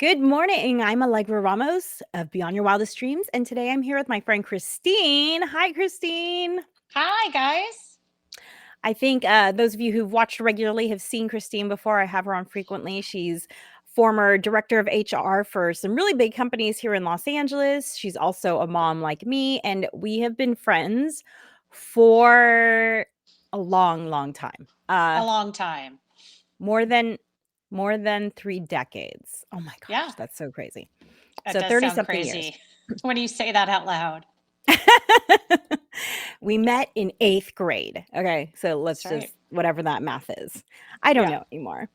Good morning. I'm Allegra Ramos of Beyond Your Wildest Dreams, and today I'm here with my friend Christine. Hi, Christine. Hi, guys. I think those of you who've watched regularly have seen Christine before. I have her on frequently. She's former director of HR for some really big companies here in Los Angeles. She's also a mom like me, and we have been friends for a long, long time. A long time. More than more than 3 decades. Oh my Yeah, gosh, that's so crazy. that So does 30 sound something years. crazy when you say that out loud. We met in 8th grade. Okay, so let's That's right. just whatever that math is. I don't Yeah. know anymore.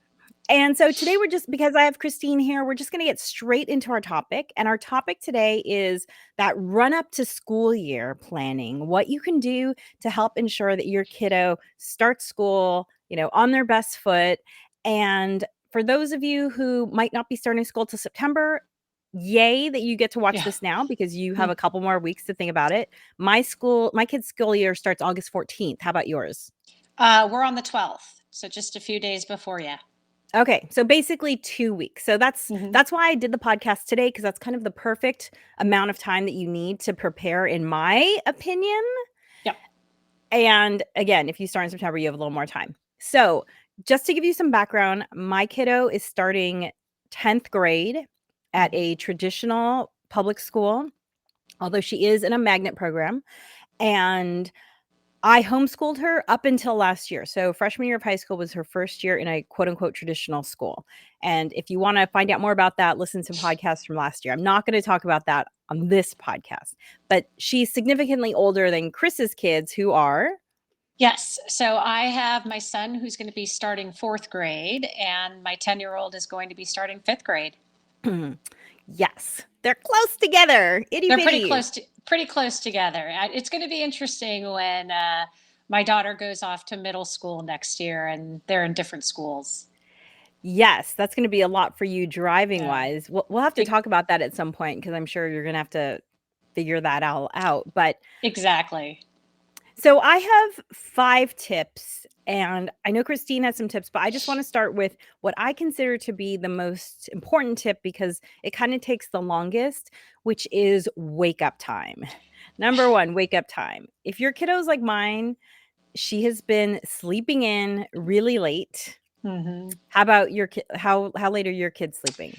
And so today we're just because I have Christine here, we're just going to get straight into our topic. And our topic today is that run up to school year planning, what you can do to help ensure that your kiddo starts school, on their best foot. And for those of you who might not be starting school till September, yay that you get to watch Yeah. this now because you have a couple more weeks to think about it. My kid's school year starts August 14th. How about yours? We're on the 12th, so just a few days before you. Okay, so basically 2 weeks. So that's Hmm. that's why I did the podcast today, because that's kind of the perfect amount of time that you need to prepare, in my opinion. Yep. And again, if you start in September, you have a little more time. So just to give you some background, my kiddo is starting 10th grade at Mhm. a traditional public school, although she is in a magnet program. And I homeschooled her up until last year. So freshman year of high school was her first year in a quote unquote traditional school. And if you want to find out more about that, listen to podcasts from last year. I'm not going to talk about that on this podcast, but she's significantly older than Chris's kids, who are. Yes. So I have my son who's going to be starting fourth grade, and my 10-year-old is going to be starting fifth grade. Yes, they're close together, itty They're bitty. pretty close together. It's going to be interesting when my daughter goes off to middle school next year, and they're in different schools. Yes, that's going to be a lot for you driving Yeah. wise. We'll have to Big, talk about that at some point, because I'm sure you're going to have to figure that all out. But exactly. so I have 5 tips, and I know Christine has some tips, but I just want to start with what I consider to be the most important tip, because it kind of takes the longest, which is wake up time. Number 1, wake up time. If your kiddo's like mine, she has been sleeping in really late. Hmm. How about your kid? How late are your kids sleeping?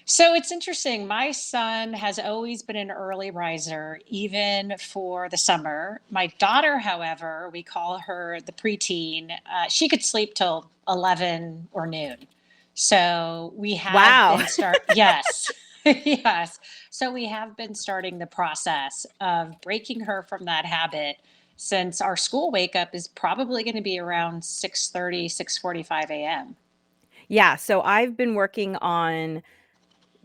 So it's interesting. My son has always been an early riser, even for the summer. My daughter, however, we call her the preteen. She could sleep till 11 or noon. So we have Wow. been yes, yes. So we have been starting the process of breaking her from that habit, since our school wake up is probably going to be around 6:30, 6:45 a.m. Yeah, so I've been working on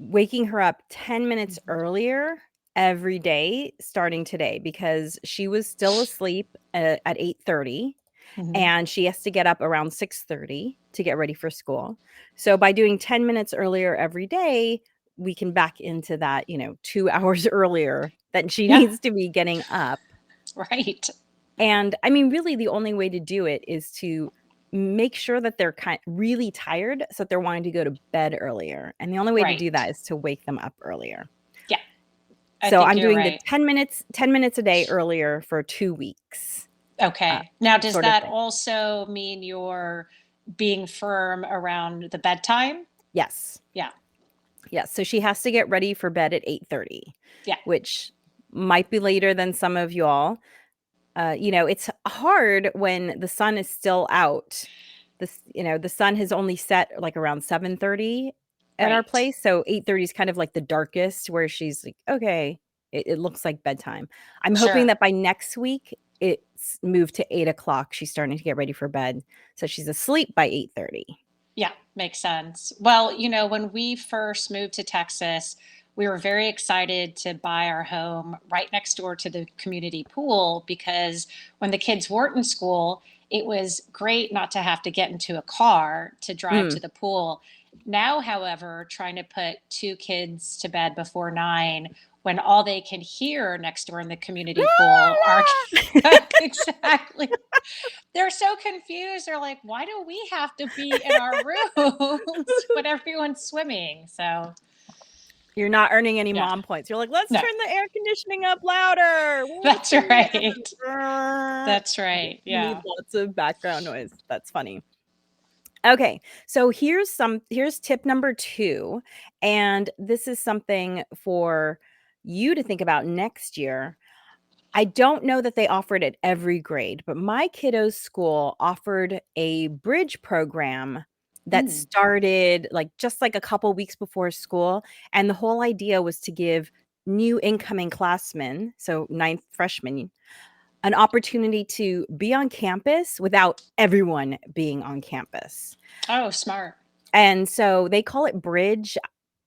waking her up 10 minutes earlier every day starting today, because she was still asleep at 8:30, Hmm. and she has to get up around 6:30 to get ready for school. So by doing 10 minutes earlier every day, we can back into that, 2 hours earlier that she Yeah, needs to be getting up. right. And I mean, really the only way to do it is to make sure that they're really tired, so that they're wanting to go to bed earlier. And the only way to do Right. that is to wake them up earlier. Yeah, I So think I'm you're doing the right. 10 minutes a day earlier for 2 weeks, uh, Okay. Now, does sort of that thing. also mean you're being firm around the bedtime? Yes. Yeah. Yes. So she has to get ready for bed at 8:30, Yeah. which might be later than some of y'all. It's hard when the sun is still out. The sun has only set like around 7:30 at our Right. place. So 8:30 is kind of like the darkest, where she's like, okay, it looks like bedtime. I'm hoping Sure. that by next week it's moved to 8 o'clock. She's starting to get ready for bed. So she's asleep by 8:30. Yeah, makes sense. Well, when we first moved to Texas, we were very excited to buy our home right next door to the community pool, because when the kids weren't in school, it was great not to have to get into a car to drive Mm. to the pool. Now, however, trying to put two kids to bed before 9, when all they can hear next door in the community pool are exactly, they're so confused. They're like, why do we have to be in our rooms when everyone's swimming? So, You're not earning any Yeah. mom points. You're like, let's No, turn the air conditioning up louder. Let's that's turn right. the That's right. You need Yeah. lots of background noise. That's funny. Okay, so here's tip number 2, and this is something for you to think about next year. I don't know that they offer it at every grade, but my kiddo's school offered a bridge program that Mm. started, like, just, like, a couple weeks before school, and the whole idea was to give new incoming classmen, so ninth freshmen, an opportunity to be on campus without everyone being on campus. Oh, smart. And so they call it bridge.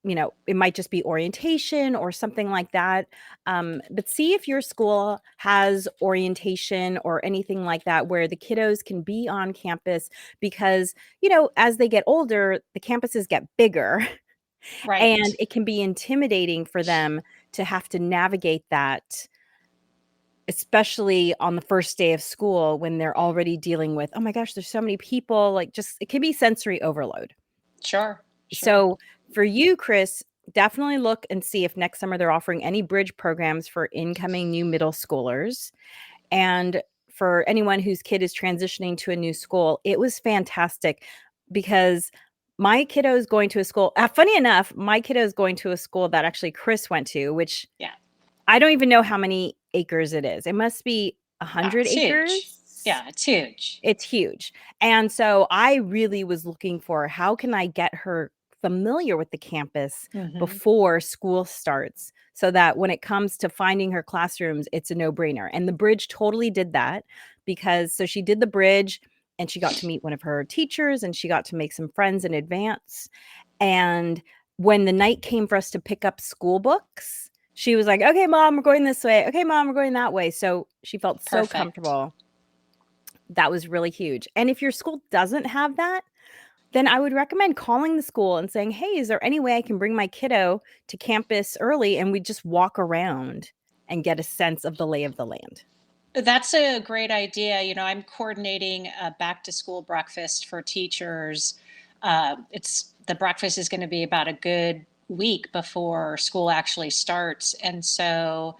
It might just be orientation or something like that. But see if your school has orientation or anything like that where the kiddos can be on campus because, as they get older, the campuses get bigger and Right. it can be intimidating for them to have to navigate that, especially on the first day of school when they're already dealing with, oh my gosh, there's so many people. Like, just it can be sensory overload. Sure. Sure. So for you, Chris, definitely look and see if next summer they're offering any bridge programs for incoming new middle schoolers. And for anyone whose kid is transitioning to a new school, it was fantastic because my kiddo is going to a school. Funny enough, my kiddo is going to a school that actually Chris went to, which Yeah. I don't even know how many acres it is. It must be Yeah. 100 It's huge. acres. Yeah. It's huge. It's huge. And so I really was looking for how can I get her familiar with the campus Hmm. before school starts so that when it comes to finding her classrooms, it's a no-brainer. And the bridge totally did that because so she did the bridge and she got to meet one of her teachers and she got to make some friends in advance. And when the night came for us to pick up school books, she was like, "Okay, mom, we're going this way. Okay, mom, we're going that way." So she felt so Perfect. comfortable. That was really huge. And if your school doesn't have that, then I would recommend calling the school and saying, "Hey, is there any way I can bring my kiddo to campus early and we just walk around and get a sense of the lay of the land?" That's a great idea. I'm coordinating a back to school breakfast for teachers. It's the breakfast is going to be about a good week before school actually starts. And so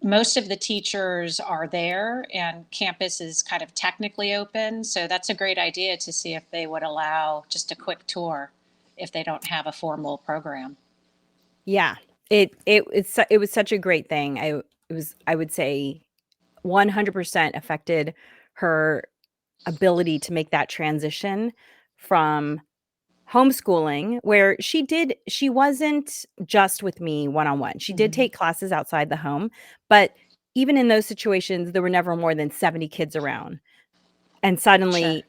most of the teachers are there and campus is kind of technically open. So that's a great idea to see if they would allow just a quick tour if they don't have a formal program. Yeah. It was such a great thing. I would say 100% affected her ability to make that transition from homeschooling where she wasn't just with me one-on-one. She did Hmm. take classes outside the home, but even in those situations, there were never more than 70 kids around. And Sure. suddenly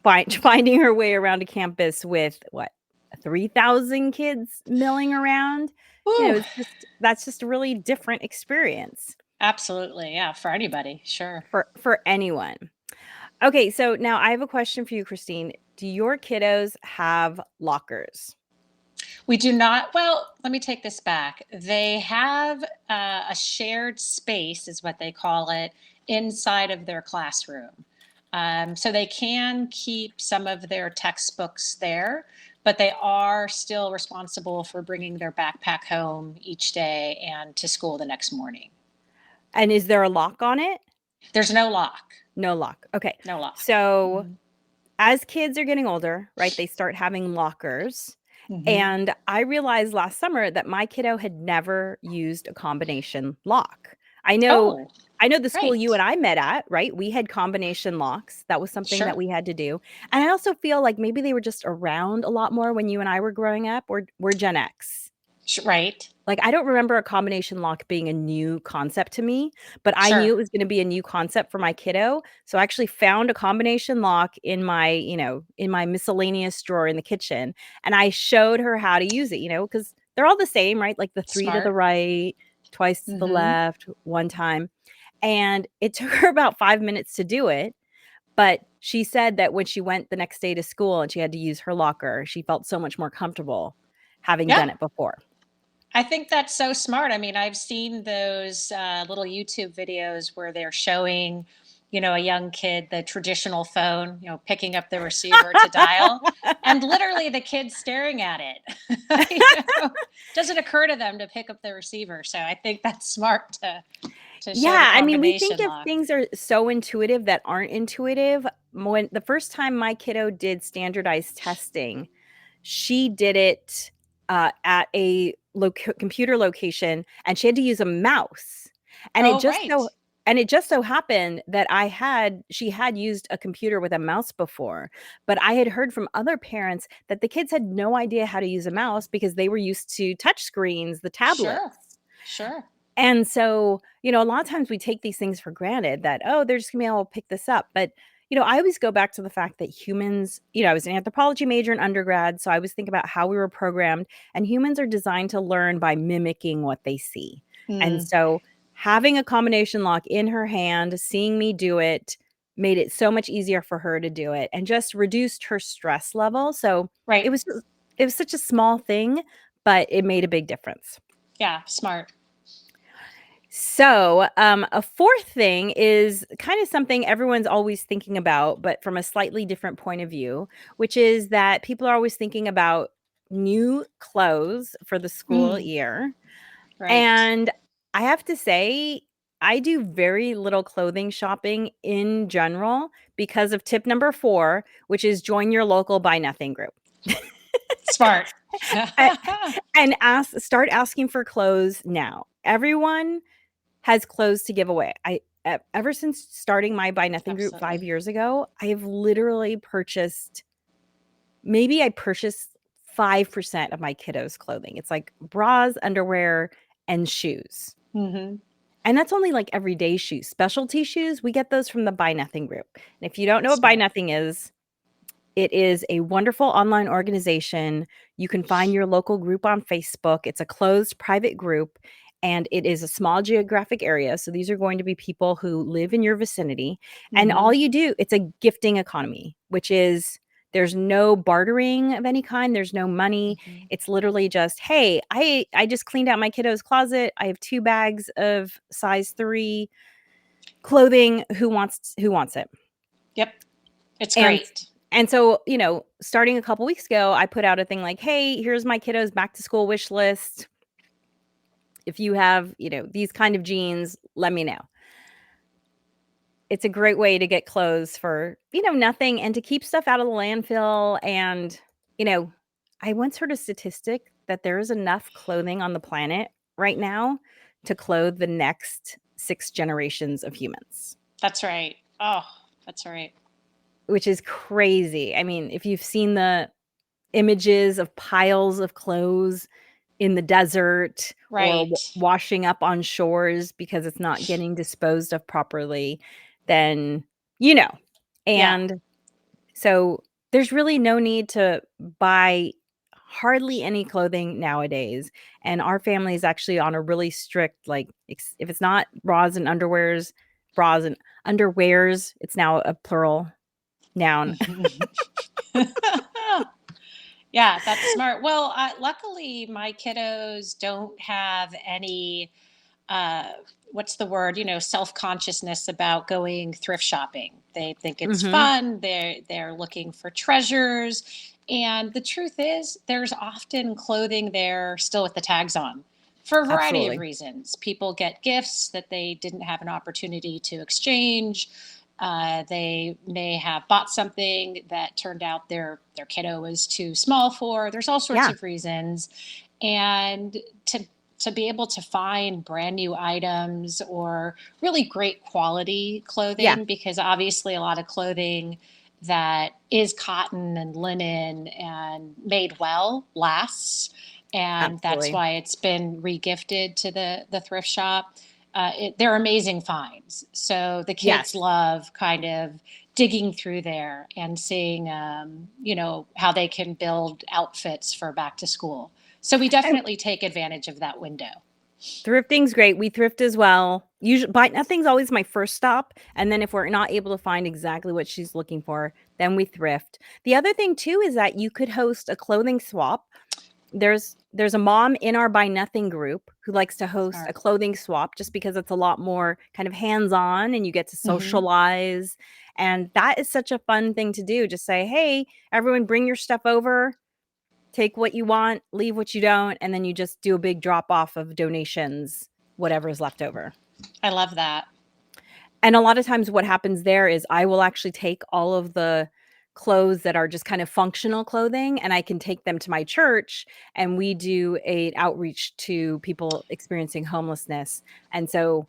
finding her way around a campus with what, 3,000 kids milling around, Ooh, it's just that's just a really different experience absolutely. Yeah, for anybody. Sure. for anyone. Okay, so now I have a question for you, Christine. Do your kiddos have lockers? We do not, well, let me take this back. They have a shared space, is what they call it, inside of their classroom. So they can keep some of their textbooks there, but they are still responsible for bringing their backpack home each day and to school the next morning. And is there a lock on it? There's no lock. No lock. Okay. No lock. So Hmm. as kids are getting older, right, they start having lockers. Hmm. And I realized last summer that my kiddo had never used a combination lock. I know Oh, I know the school you right. and I met at, right? We had combination locks. That was something that Sure. we had to do. And I also feel like maybe they were just around a lot more when you and I were growing up. We're Gen X. Right. Like, I don't remember a combination lock being a new concept to me, but I knew Sure. it was gonna be a new concept for my kiddo, so I actually found a combination lock in my miscellaneous drawer in the kitchen, and I showed her how to use it, because 'cause they're all the same, right? Like, the 3 to the Smart. right, twice to the Hmm. left, 1 time, and it took her about 5 minutes to do it, but she said that when she went the next day to school and she had to use her locker, she felt so much more comfortable having Yeah. done it before. I think that's so smart. I mean, I've seen those little YouTube videos where they're showing, a young kid the traditional phone, picking up the receiver to dial, and literally the kid staring at it. Does doesn't occur to them to pick up the receiver. So I think that's smart to show the Yeah, I mean, we think combination of lock. things are so intuitive that aren't intuitive. When the first time my kiddo did standardized testing, she did it at a computer location, and she had to use a mouse. And it Oh, just so right. happened that she had used a computer with a mouse before, but I had heard from other parents that the kids had no idea how to use a mouse because they were used to touch screens, the Sure. tablets. Sure. And so, a lot of times we take these things for granted that, oh, they're just gonna be able to pick this up. But, I always go back to the fact that humans, I was an anthropology major in undergrad. So I always think about how we were programmed, and humans are designed to learn by mimicking what they see. And Mm, so having a combination lock in her hand, seeing me do it, made it so much easier for her to do it and just reduced her stress level. So right. it was such a small thing, but it made a big difference. Yeah. Smart. So, a fourth thing is kind of something everyone's always thinking about, but from a slightly different point of view, which is that people are always thinking about new clothes for the school Mm, year. right. And I have to say, I do very little clothing shopping in general because of tip number 4, which is join your local buy nothing group. Smart. A- and start asking for clothes now. Everyone has clothes to give away. Ever since starting my Buy Nothing group Absolutely. 5 years ago, I have literally purchased, maybe I purchased 5% of my kiddos' clothing. It's like bras, underwear, and shoes. Hmm. And that's only like everyday shoes. Specialty shoes, we get those from the Buy Nothing group. And if you don't know what Buy Smart. Nothing is, it is a wonderful online organization. You can find your local group on Facebook. It's a closed private group, and it is a small geographic area. So these are going to be people who live in your vicinity. And Hmm. all you do, it's a gifting economy, which is there's no bartering of any kind. There's no money. Hmm. It's literally just, hey, I just cleaned out my kiddo's closet. I have 2 bags of size 3 clothing. Who wants it? Yep. It's And great. so, starting a couple weeks ago, I put out a thing like, "Hey, here's my kiddos back to school wish list. If you have, these kind of jeans, let me know." It's a great way to get clothes for, nothing, and to keep stuff out of the landfill. And, you know, I once heard a statistic that there is enough clothing on the planet right now to clothe the next 6 generations of humans, That's right. Oh, that's right. which is crazy. I mean, if you've seen the images of piles of clothes in the desert or Right. washing up on shores because it's not getting disposed of properly, then you know. Yeah. And so there's really no need to buy hardly any clothing nowadays. And our family is actually on a really strict, like, if it's not bras and underwears, it's now a plural noun. Yeah, that's smart. Well, luckily, my kiddos don't have any, uh, what's the word? Self consciousness about going thrift shopping. They think it's Mhm. fun. They're looking for treasures, and the truth is, there's often clothing there still with the tags on. For a variety of Absolutely. reasons. People get gifts that they didn't have an opportunity to exchange. They may have bought something that turned out their kiddo was too small for. There's all sorts Yeah. of reasons, and to be able to find brand new items or really great quality Yeah. clothing, because obviously a lot of clothing that is cotton and linen and made well lasts, and that's Absolutely. why it's been regifted to the thrift shop. They're amazing finds. So the kids Yes. love kind of digging through there and seeing, how they can build outfits for back to school. So we And definitely take advantage of that window. thrifting's great. We thrift as well. Usually, buy nothing's always my first stop, and then if we're not able to find exactly what she's looking for, then we thrift. The other thing too is that you could host a clothing swap. There's a mom in our Buy Nothing group who likes to host a Smart. clothing swap just because it's a lot more kind of hands-on and you get to Hmm. socialize, and that is such a fun thing to do. Just say, "Hey, everyone bring your stuff over. Take what you want, leave what you don't, and then you just do a big drop off of donations, whatever is left over. I love that. And a lot of times what happens there is I will actually take all of the clothes that are just kind of functional clothing, and I can take them to my church, and we do a outreach to people experiencing homelessness. And so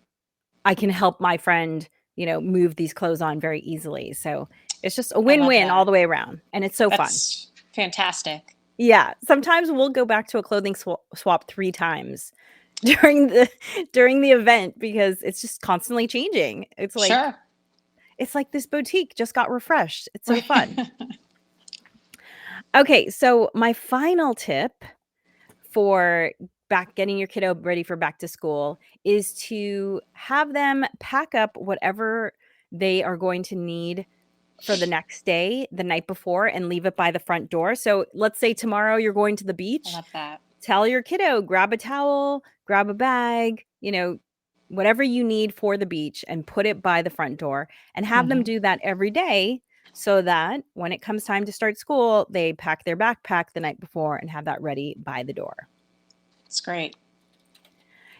I can help my friend, move these clothes on very easily. So it's just a I love win-win all that. the way around, and it's so fun. That's fantastic. Yeah, sometimes we'll go back to a clothing swap 3 times during the event because it's just constantly changing. Sure. It's like this boutique just got refreshed. It's so fun. Okay, so my final tip for getting your kiddo ready for back to school is to have them pack up whatever they are going to need for the next day, the night before, and leave it by the front door. So let's say tomorrow you're going to the I beach. love that. Tell your kiddo, grab a towel, grab a bag, whatever you need for the beach and put it by the front door and have them Hmm. do that every day so that when it comes time to start school, they pack their backpack the night before and have that ready by the door. It's great.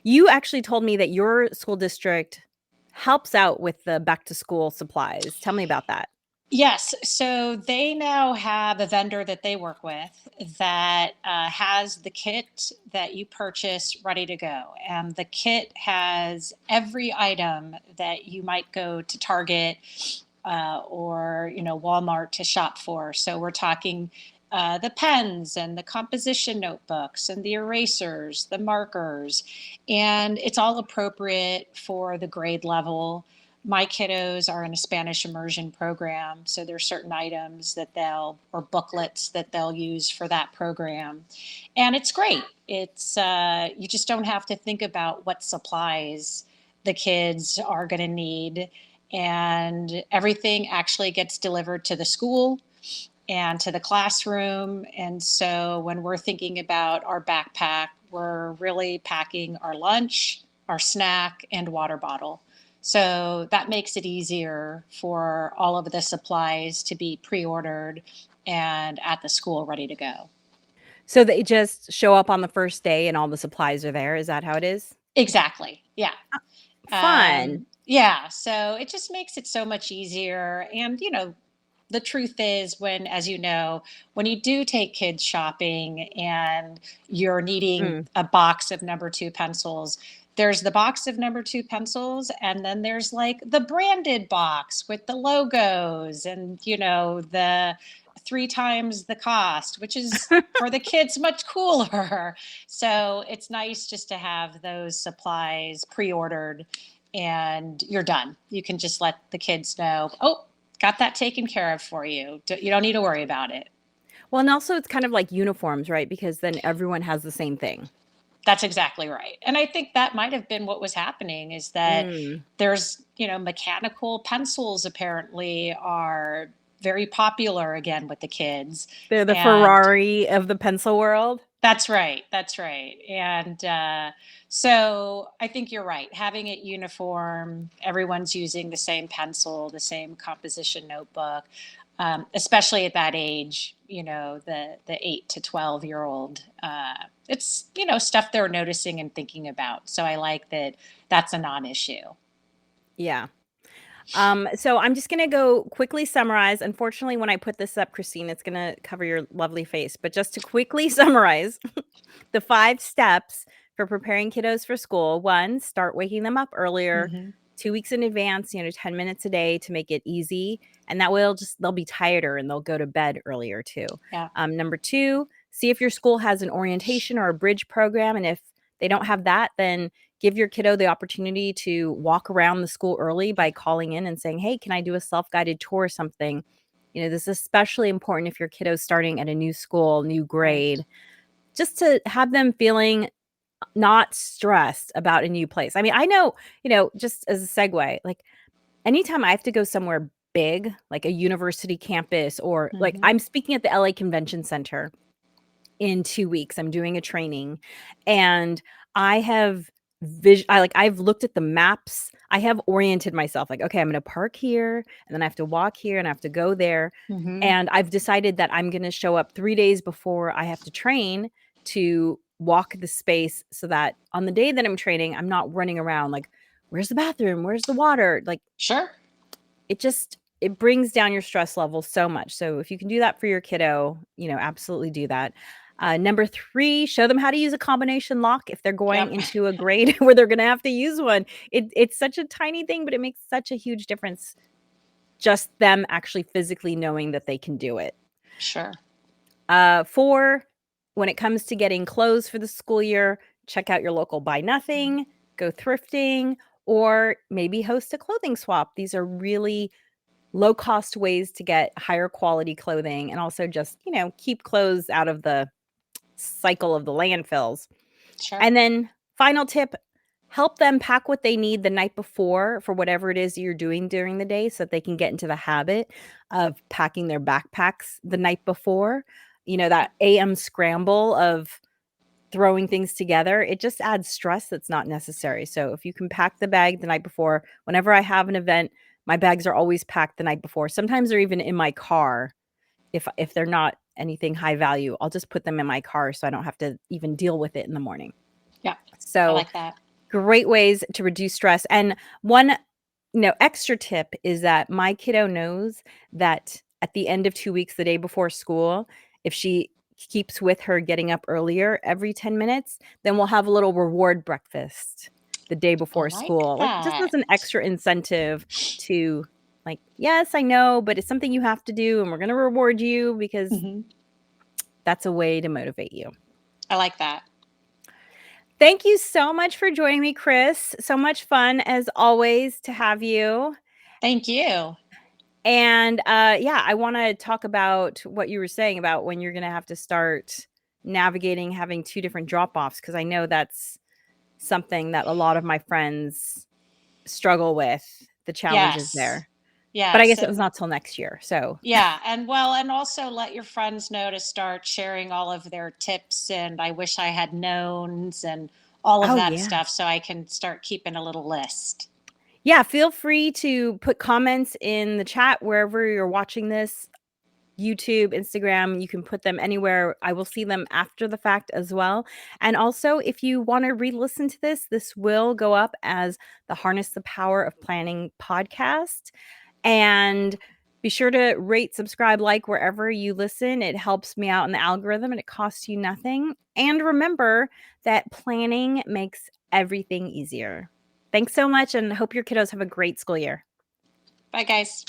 You actually told me that your school district helps out with the back to school supplies. Tell me about that. Yes. So they now have a vendor that they work with that has the kit that you purchase ready to go. And the kit has every item that you might go to Target or Walmart to shop for. So we're talking the pens and the composition notebooks and the erasers, the markers, and it's all appropriate for the grade level. My kiddos are in a Spanish immersion program, so there's certain items that or booklets that they'll use for that program, and it's great. It's you just don't have to think about what supplies the kids are going to need, and everything actually gets delivered to the school and to the classroom. And so when we're thinking about our backpack, we're really packing our lunch, our snack, and water bottle. So that makes it easier for all of the supplies to be pre ordered and at the school ready to go. So they just show up on the first day and all the supplies are there. Is that how it is? Exactly. Yeah. Fun. Yeah. So it just makes it so much easier. And, the truth is as you know, when you do take kids shopping and you're needing Mm. a box of number 2 pencils, there's the box of number 2 pencils, and then there's like the branded box with the logos and the 3 times the cost, which is for the kids much cooler. So it's nice just to have those supplies pre-ordered and you're done. You can just let the kids know, oh, got that taken care of for you. You don't need to worry about it. Well, and also it's kind of like uniforms, right? Because then everyone has the same thing. That's exactly right. And I think that might have been what was happening is that Mm. there's, mechanical pencils apparently are very popular again with the kids. They're the And Ferrari of the pencil world. that's right. That's right. And so I think you're right. Having it uniform, everyone's using the same pencil, the same composition notebook, especially at that age, the 8 to 12-year-old. It's, stuff they're noticing and thinking about. So I like that that's a non issue. Yeah. So I'm just gonna go quickly summarize. Unfortunately, when I put this up, Christine, it's gonna cover your lovely face. But just to quickly summarize the 5 steps for preparing kiddos for school. 1, start waking them up earlier, Hmm. 2 weeks in advance, 10 minutes a day to make it easy. And that will they'll be tireder and they'll go to bed earlier too. Yeah. Number 2, see if your school has an orientation or a bridge program. And if they don't have that, then give your kiddo the opportunity to walk around the school early by calling in and saying, hey, can I do a self-guided tour or something? This is especially important if your kiddo's starting at a new school, new Right. grade, just to have them feeling not stressed about a new place. I mean, I know, just as a segue, like anytime I have to go somewhere big, like a university campus, or like Hmm. I'm speaking at the LA Convention Center in 2 weeks. I'm doing a training and I have I've looked at the maps. I have oriented myself like, okay, I'm going to park here and then I have to walk here and I have to go there. Hmm. And I've decided that I'm going to show up 3 days before I have to train to walk the space so that on the day that I'm training, I'm not running around like, where's the bathroom? Where's the water? Like, Sure. it brings down your stress level so much. So if you can do that for your kiddo, absolutely do that. Number 3, show them how to use a combination lock if they're going Yep. into a grade where they're going to have to use one. It's such a tiny thing, but it makes such a huge difference. Just them actually physically knowing that they can do it. Sure. 4, when it comes to getting clothes for the school year, check out your local Buy Nothing, go thrifting, or maybe host a clothing swap. These are really low cost ways to get higher quality clothing and also just, keep clothes out of the cycle of the landfills. Sure. And then final tip, help them pack what they need the night before for whatever it is you're doing during the day so that they can get into the habit of packing their backpacks the night before. That AM scramble of throwing things together, it just adds stress that's not necessary. So if you can pack the bag the night before, whenever I have an event, my bags are always packed the night before. Sometimes they're even in my car. If they're not anything high value, I'll just put them in my car so I don't have to even deal with it in the morning. Yeah. I So like that. great ways to reduce stress. And one, extra tip is that my kiddo knows that at the end of 2 weeks, the day before school, if she keeps with her getting up earlier every 10 minutes, then we'll have a little reward breakfast the day I before like school. Like just that. as an extra incentive to like, yes, I know, but it's something you have to do and we're going to reward you because Hmm. that's a way to motivate you. I like that. Thank you so much for joining me, Chris. So much fun as always to have you. Thank you. And yeah, I want to talk about what you were saying about when you're going to have to start navigating having 2 different drop offs, because I know that's something that a lot of my friends struggle with, the challenges Yes. there. But I Yes. guess it was And not till next year. So, yeah. And well, and also let your friends know to start sharing all of their tips and I wish I had knowns and all of oh, that yeah. stuff so I can start keeping a little list. Yeah, feel free to put comments in the chat wherever you're watching this. YouTube, Instagram, you can put them anywhere. I will see them after the fact as well. And also, if you want to re listen to this will go up as the Harness the Power of Planning podcast. And be sure to rate, subscribe, like wherever you listen. It helps me out in the algorithm and it costs you nothing. And remember that planning makes everything easier. Thanks so much and hope your kiddos have a great school year. Bye, guys.